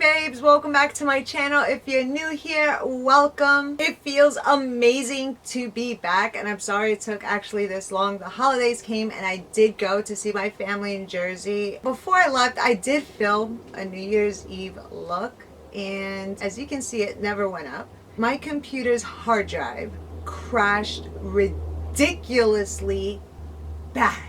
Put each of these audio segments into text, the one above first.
babes, welcome back to my channel. If you're new here, welcome. It feels amazing to be back, and I'm sorry it took actually this long. The holidays came and I did go to see my family in Jersey. Before I left, I did film a New Year's Eve look, and as you can see, it never went up. My computer's hard drive crashed ridiculously bad.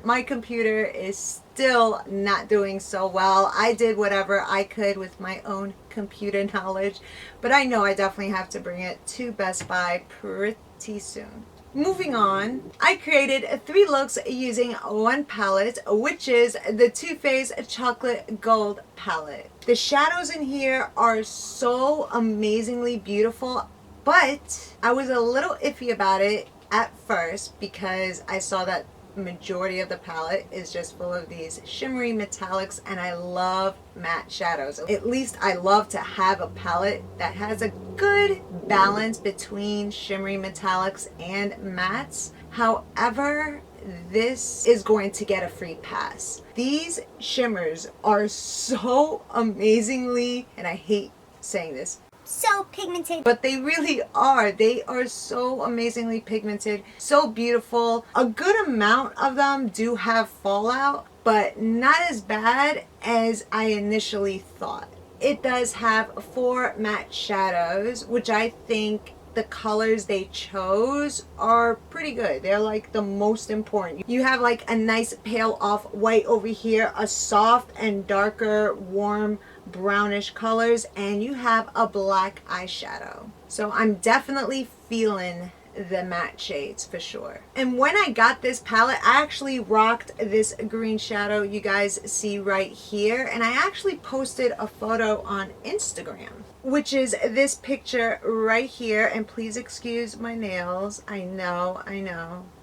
My computer is still not doing so well. I did whatever I could with my own computer knowledge, but I know I definitely have to bring it to Best Buy pretty soon. Moving on, I created 3 looks using one palette, which is the Too Faced Chocolate Gold palette. The shadows in here are so amazingly beautiful, but I was a little iffy about it at first because I saw that majority of the palette is just full of these shimmery metallics, and I love matte shadows. At least I love to have a palette that has a good balance between shimmery metallics and mattes. However, this is going to get a free pass. These shimmers are so amazingly, and I hate saying this, so pigmented, but they really are. They are so amazingly pigmented, so beautiful. A good amount of them do have fallout, but not as bad as I initially thought. It does have 4 matte shadows, which I think the colors they chose are pretty good. They're like the most important. You have like a nice pale off-white over here, a soft and darker warm brownish colors, and you have a black eyeshadow. So I'm definitely feeling the matte shades for sure. And when I got this palette, I actually rocked this green shadow you guys see right here, and I actually posted a photo on Instagram, which is this picture right here. And please excuse my nails. I know,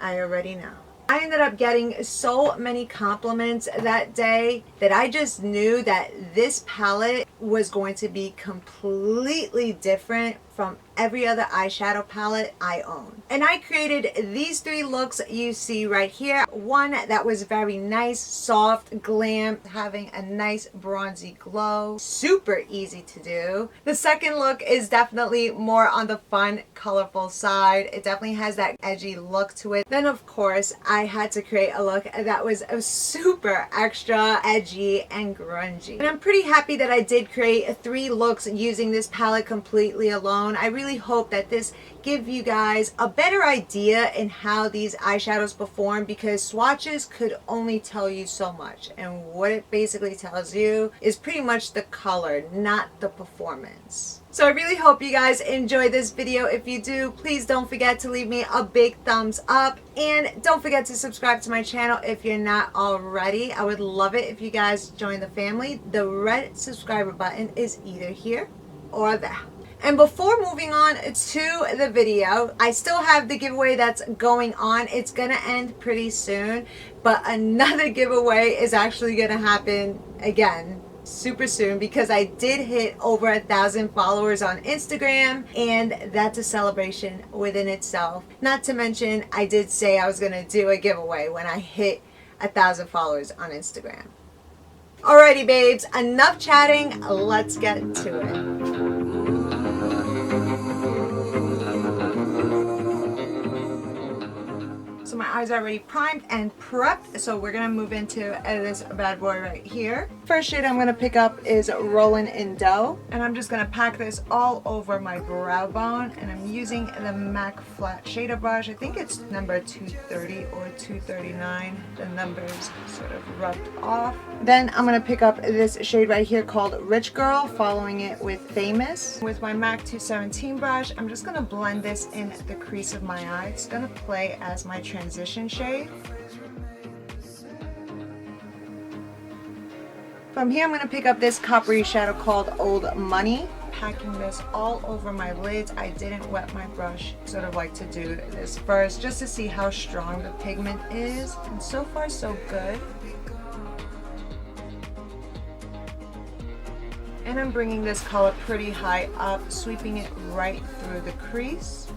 I already know. I ended up getting so many compliments that day that I just knew that this palette was going to be completely different from every other eyeshadow palette I own. And I created these 3 looks you see right here. One that was very nice, soft, glam, having a nice bronzy glow. Super easy to do. The second look is definitely more on the fun, colorful side. It definitely has that edgy look to it. Then of course, I had to create a look that was super extra edgy and grungy. And I'm pretty happy that I did create 3 looks using this palette completely alone. I really hope that this gives you guys a better idea in how these eyeshadows perform, because swatches could only tell you so much, and what it basically tells you is pretty much the color, not the performance. So I really hope you guys enjoy this video. If you do, please don't forget to leave me a big thumbs up, and don't forget to subscribe to my channel if you're not already. I would love it if you guys join the family. The red subscriber button is either here or there. And before moving on to the video, I still have the giveaway that's going on. It's gonna end pretty soon, but another giveaway is actually gonna happen again super soon, because I did hit over 1,000 followers on Instagram, and that's a celebration within itself. Not to mention, I did say I was gonna do a giveaway when I hit 1,000 followers on Instagram. Alrighty babes, enough chatting, let's get to it. So my eyes are already primed and prepped, so we're gonna move into this bad boy right here. First shade I'm gonna pick up is Rollin' in Dough, and I'm just gonna pack this all over my brow bone, and I'm using the MAC flat shader brush. I think it's number 230 or 239. The numbers sort of rubbed off. Then I'm gonna pick up this shade right here called Rich Girl, following it with Famous. With my MAC 217 brush, I'm just gonna blend this in the crease of my eye. It's gonna play as my transition shade. From here, I'm going to pick up this coppery shadow called Old Money. Packing this all over my lids. I didn't wet my brush. Sort of like to do this first just to see how strong the pigment is. And so far, so good. And I'm bringing this color pretty high up, sweeping it right through the crease.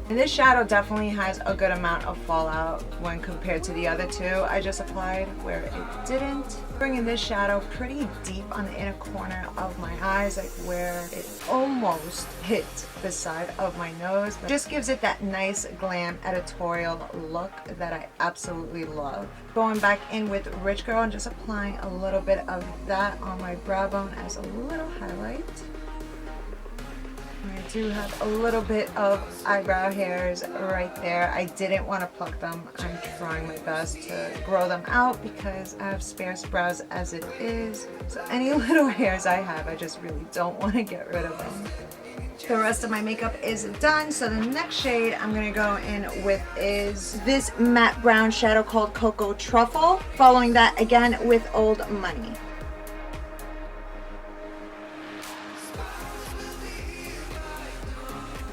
And this shadow definitely has a good amount of fallout when compared to the other two I just applied where it didn't. Bringing this shadow pretty deep on the inner corner of my eyes, like where it almost hit the side of my nose. But just gives it that nice glam editorial look that I absolutely love. Going back in with Rich Girl and just applying a little bit of that on my brow bone as a little highlight. I do have a little bit of eyebrow hairs right there. I didn't want to pluck them. I'm trying my best to grow them out because I have sparse brows as it is. So any little hairs I have, I just really don't want to get rid of them. The rest of my makeup is done, so the next shade I'm going to go in with is this matte brown shadow called Cocoa Truffle. Following that again with Old Money.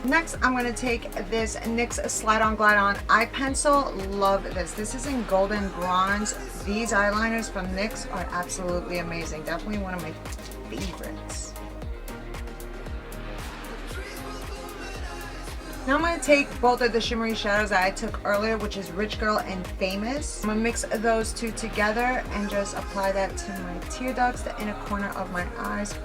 Next, I'm going to take this NYX Slide On Glide On eye pencil. Love this. This is in Golden Bronze. These eyeliners from NYX are absolutely amazing. Definitely one of my favorites. Now I'm going to take both of the shimmery shadows that I took earlier, which is Rich Girl and Famous. I'm going to mix those two together and just apply that to my tear ducts, the inner corner of my eyes.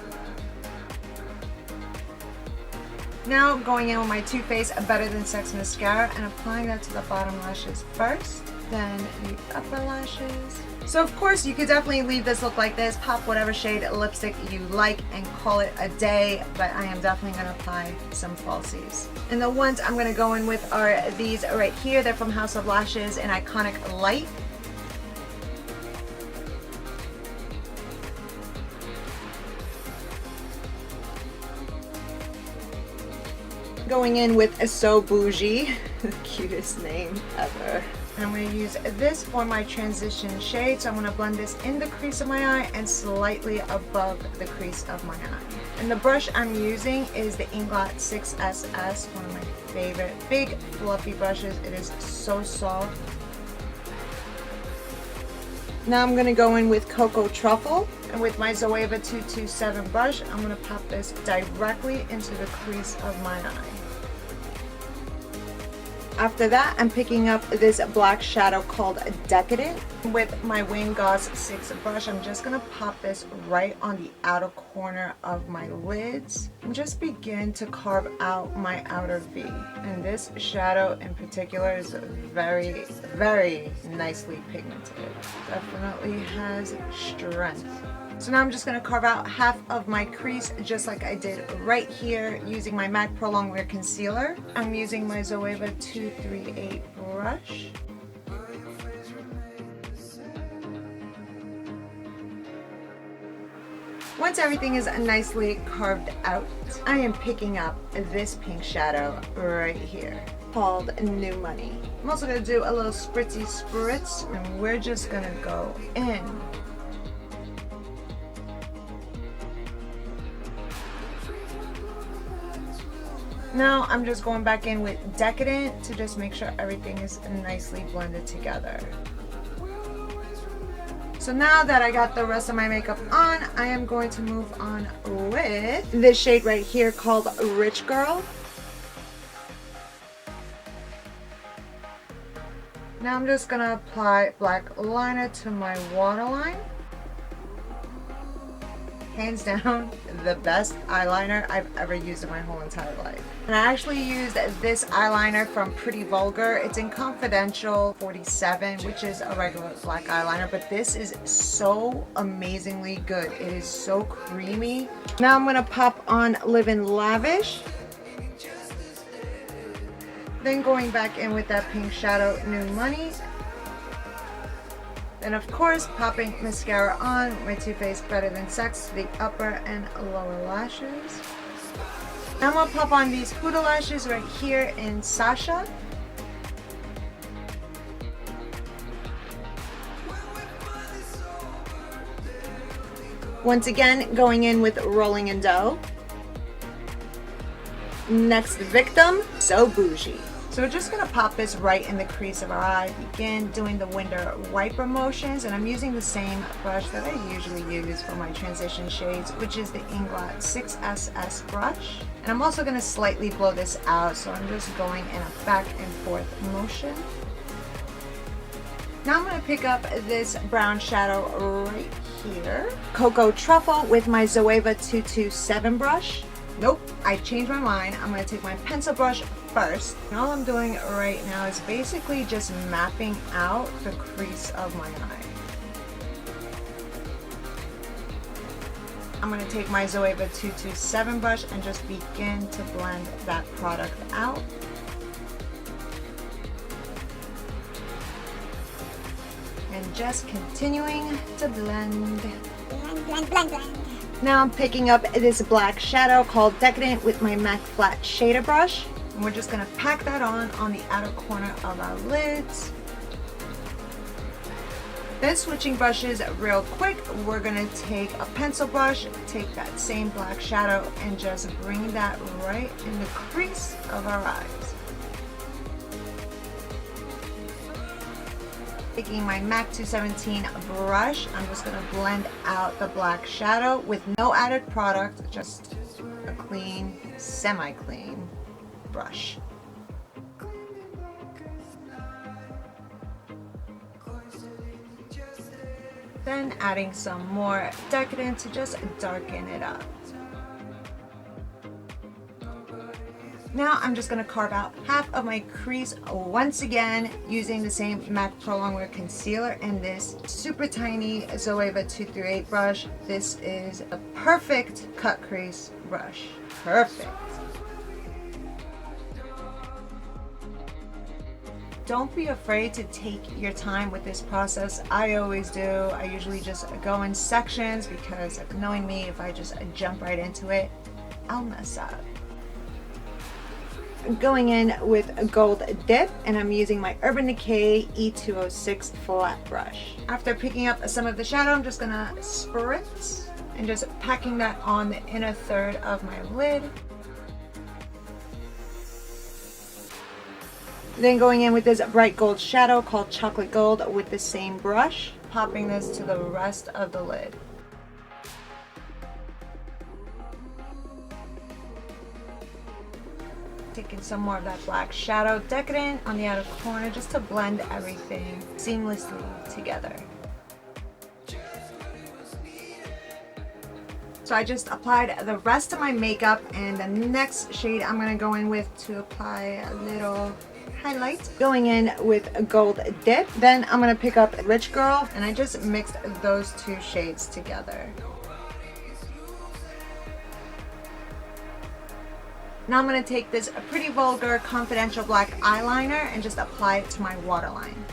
Now going in with my Too Faced Better Than Sex mascara and applying that to the bottom lashes first, then the upper lashes. So of course you could definitely leave this look like this, pop whatever shade lipstick you like and call it a day, but I am definitely going to apply some falsies. And the ones I'm going to go in with are these right here. They're from House of Lashes in Iconic Light. Going in with So Bougie, the cutest name ever. I'm going to use this for my transition shade, so I'm going to blend this in the crease of my eye and slightly above the crease of my eye. And the brush I'm using is the Inglot 6SS, one of my favorite big fluffy brushes. It is so soft. Now I'm going to go in with Cocoa Truffle, and with my Zoeva 227 brush, I'm going to pop this directly into the crease of my eye. After that, I'm picking up this black shadow called Decadent. With my Wayne Goss 6 brush, I'm just going to pop this right on the outer corner of my lids and just begin to carve out my outer V. And this shadow in particular is very, very nicely pigmented. Definitely has strength. So now I'm just going to carve out half of my crease just like I did right here using my MAC Pro Longwear Concealer. I'm using my Zoeva 238 brush. Once everything is nicely carved out, I am picking up this pink shadow right here called New Money. I'm also going to do a little spritzy spritz, and we're just going to go in. Now I'm just going back in with Decadent to just make sure everything is nicely blended together. So now that I got the rest of my makeup on, I am going to move on with this shade right here called Rich Girl. Now I'm just going to apply black liner to my waterline. Hands down, the best eyeliner I've ever used in my whole entire life. And I actually used this eyeliner from Pretty Vulgar. It's in Confidential 47, which is a regular black eyeliner, but this is so amazingly good. It is so creamy. Now I'm gonna pop on Livin' Lavish. Then going back in with that pink shadow, New Money. Then of course, popping mascara on, my Too Faced Better Than Sex to the upper and lower lashes. Now I'm gonna pop on these Huda lashes right here in Sasha. Once again, going in with Rolling in Dough. Next Victim, So Bougie. So we're just going to pop this right in the crease of our eye, begin doing the window wiper motions, and I'm using the same brush that I usually use for my transition shades, which is the Inglot 6SS brush. And I'm also going to slightly blow this out, so I'm just going in a back and forth motion. Now I'm going to pick up this brown shadow right here, Cocoa Truffle, with my Zoeva 227 brush. Nope, I changed my mind. I'm going to take my pencil brush first. And all I'm doing right now is basically just mapping out the crease of my eye. I'm going to take my Zoeva 227 brush and just begin to blend that product out. And just continuing to blend. Blend, blend, blend, blend. Now I'm picking up this black shadow called Decadent with my MAC Flat Shader brush. And we're just going to pack that on the outer corner of our lids. Then switching brushes real quick, we're going to take a pencil brush, take that same black shadow, and just bring that right in the crease of our eyes. Taking my MAC 217 brush, I'm just going to blend out the black shadow with no added product, just a clean, semi-clean brush. Then adding some more Decadent to just darken it up. Now I'm just going to carve out half of my crease once again using the same MAC Pro Longwear Concealer and this super tiny Zoeva 238 brush. This is a perfect cut crease brush. Perfect. Don't be afraid to take your time with this process. I always do. I usually just go in sections because knowing me, if I just jump right into it, I'll mess up. Going in with a gold dip, and I'm using my Urban Decay E206 flat brush. After picking up some of the shadow, I'm just gonna spritz and just packing that on the inner third of my lid. Then going in with this bright gold shadow called Chocolate Gold with the same brush, popping this to the rest of the lid. Taking some more of that black shadow Decadent on the outer corner just to blend everything seamlessly together. So I just applied the rest of my makeup, and the next shade I'm going to go in with to apply a little highlight. Going in with a gold dip. Then I'm going to pick up Rich Girl, and I just mixed those two shades together. Now I'm going to take this Pretty Vulgar Confidential Black Eyeliner and just apply it to my waterline.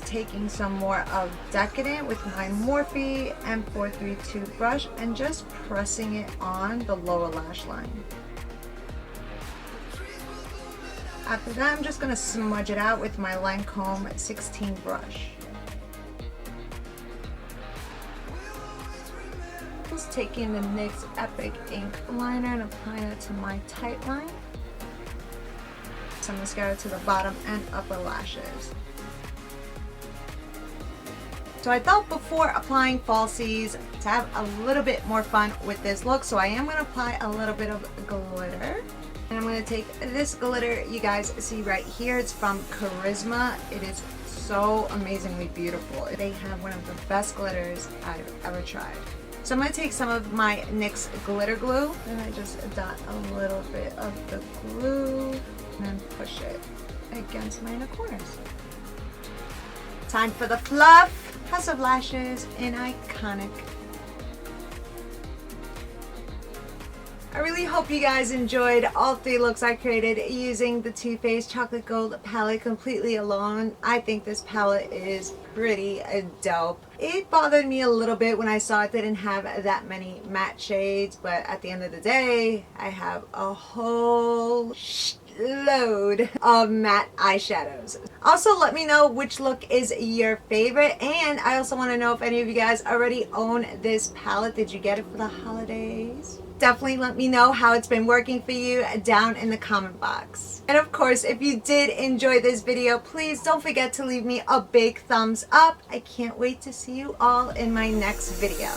Taking some more of Decadent with my Morphe M432 brush and just pressing it on the lower lash line. After that, I'm just going to smudge it out with my Lancome 16 brush. Just taking the NYX Epic Ink liner and applying it to my tight line. Some mascara to the bottom and upper lashes. So I thought before applying falsies to have a little bit more fun with this look, so I am going to apply a little bit of glitter. And I'm going to take this glitter you guys see right here. It's from Charisma. It is so amazingly beautiful. They have one of the best glitters I've ever tried. So I'm going to take some of my NYX glitter glue, and I just dot a little bit of the glue and then push it against my inner corners. Time for the fluff. House of Lashes in Iconic. I really hope you guys enjoyed all three looks I created using the Too Faced Chocolate Gold palette completely alone. I think this palette is pretty dope. It bothered me a little bit when I saw it didn't have that many matte shades, but at the end of the day, I have a whole shitload of matte eyeshadows. Also, let me know which look is your favorite, and I also want to know if any of you guys already own this palette. Did you get it for the holidays? Definitely let me know how it's been working for you down in the comment box. And of course, if you did enjoy this video, please don't forget to leave me a big thumbs up. I can't wait to see you all in my next video.